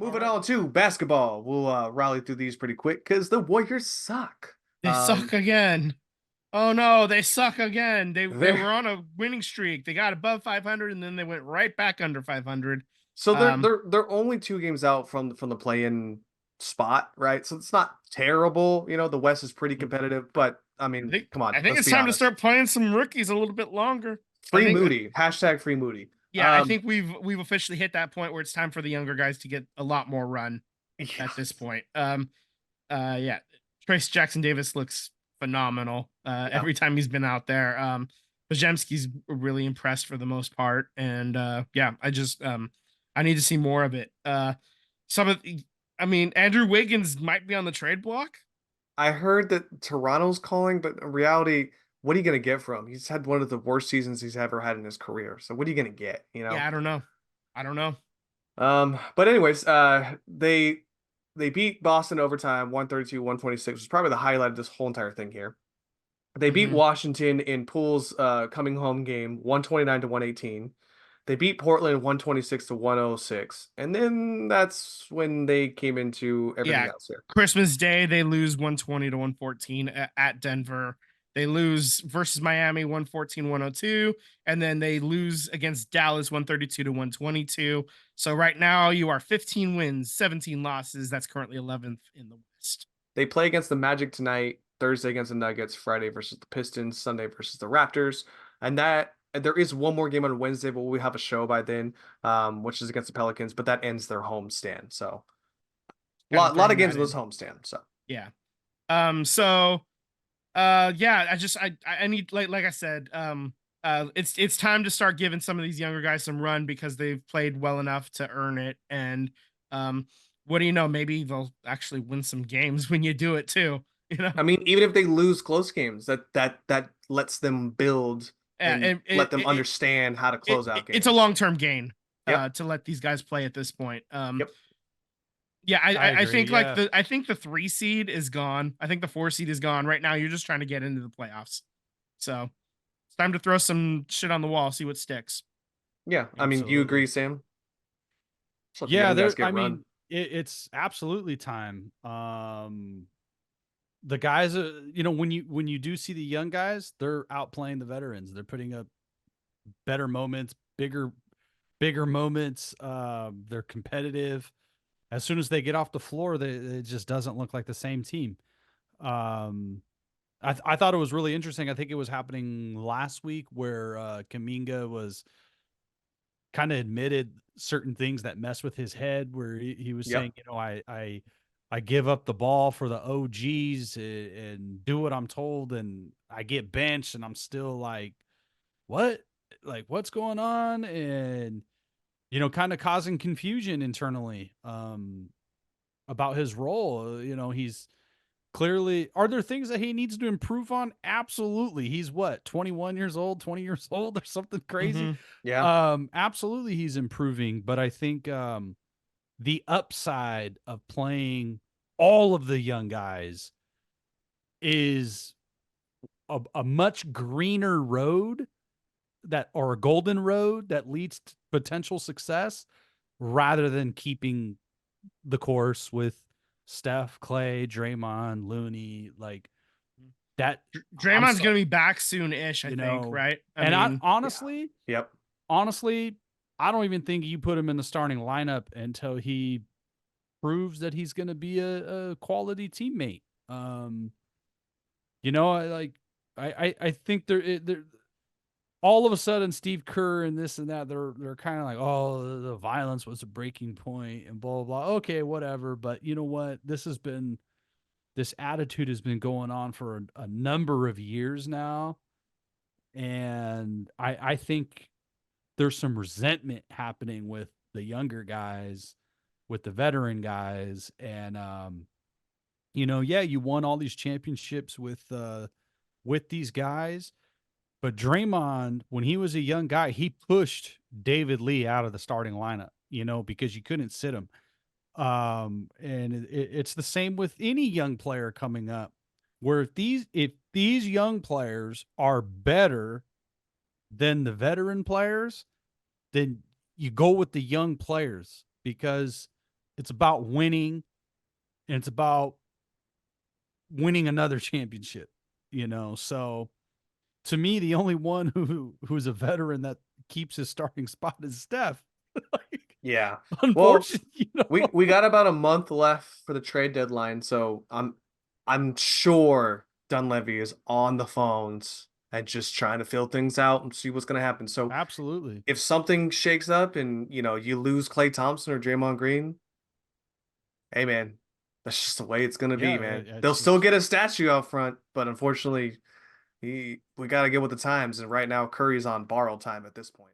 All Moving right. on to basketball. We'll rally through these pretty quick because the Warriors suck. They suck again. Oh no, they suck again. They They're were on a winning streak. They got above 500 and then they went right back under 500. so they're Um they're they're only 2 games out from the play-in spot, right? So it's not terrible. The West is pretty competitive, but I I mean, think come on, I think let's it's be time to honest. start playing some rookies a little bit longer. I Free think Moody. Hashtag free Moody. yeah, I think we've officially hit that point where it's time for the younger guys to get a lot more run Yeah, at this point. Yeah, Trace Jackson Davis looks phenomenal yeah. every time he's been out there. Bajemski's really impressed for the most part, and yeah, I need to see more of it. Some of I mean, Andrew Wiggins might be on the trade block. I heard that Toronto's calling, but in reality, what are you gonna get from him? He's had one of the worst seasons he's ever had in his career. So what are you gonna get? Yeah, I don't know. I don't know. But anyways, they beat Boston overtime 132-126, which is probably the highlight of this whole entire thing here. They beat Hmm. Washington in Poole's coming home game 129 to 118. They beat Portland 126 to 106. And then that's when they came into everything Yeah, else here. Christmas Day they lose 120 to 114 at Denver. They lose versus Miami 114-102, and then they lose against Dallas 132 to 122. So right now you are 15 wins, 17 losses. That's currently 11th in the West. They play against the Magic tonight, Thursday against the Nuggets, Friday versus the Pistons, Sunday versus the Raptors. And there is one more game on Wednesday, but we have a show by then, which is against the Pelicans, but that ends their homestand. So Kind of lot of throwing games that in this in. homestand. So Yeah. So yeah, I need like I said, it's time to start giving some of these younger guys some run because they've played well enough to earn it. And um what do you know, maybe they'll actually win some games when you do it too, you know. I mean, even if they lose close games, that lets them build and And let them understand how to close out it's a games. long-term gain Yep. to let these guys play at this point. Yep. Yeah, I I agree. think like Yeah. the 3 seed is gone. I think the 4 seed is gone. Right now you're just trying to get into the playoffs. So it's time to throw some shit on the wall, see what sticks. Yeah. I mean, do you Absolutely. agree, Sam? Just let the Yeah, young guys there get I run. mean, it's absolutely time. The guys, when you do see the young guys, they're outplaying the veterans. They're putting up better moments, bigger moments. They're competitive. As soon as they get off the floor, it just doesn't look like the same team. Um, I thought it was really interesting. I think it was happening last week where Kaminga was kind of admitted certain things that mess with his head, where he was saying, Yep. I give up the ball for the OGs and do what I'm told, and I get benched, and I'm still like, what? Like, what's going on? And kind of causing confusion internally about his role. He's clearly, are there things that he needs to improve on? Absolutely. He's what, 21 years old, 20 years old or something crazy? Hmm. Yeah. Absolutely he's improving, but I think the upside of playing all of the young guys is a much greener road or a golden road that leads to potential success rather than keeping the course with Steph, Clay, Draymond, Looney, like that. I'm Draymond's so, gonna be back soon-ish, I you think, know, right? I and I mean, Yeah. honestly, Yep. honestly, I don't even think you put him in the starting lineup until he proves that he's going to be a quality teammate. Um, I think they're all of a sudden Steve Kerr and this and that they're kind of like, oh, the violence was a breaking point and blah blah blah. Okay, whatever. But you know what? This attitude has been going on for a number of years now, and I think there's some resentment happening with the younger guys, with the veteran guys, and yeah, you won all these championships with these guys, but Draymond, when he was a young guy, he pushed David Lee out of the starting lineup, because you couldn't sit him. And it's the same with any young player coming up, where if these young players are better than the veteran players, then you go with the young players because It's about winning, and it's about winning another championship, So to me, the only one who's a veteran that keeps his starting spot is Steph. Like, Yeah. Well, unfortunately, we got about a month left for the trade deadline, so I'm sure Dunleavy is on the phones and just trying to fill things out and see what's gonna happen. So absolutely. if something shakes up and you lose Klay Thompson or Draymond Green, hey man, that's just the way it's gonna be, Yeah, man. They'll it's still get a statue out front, but unfortunately, we got to get with the times. And right now, Curry's on borrowed time at this point.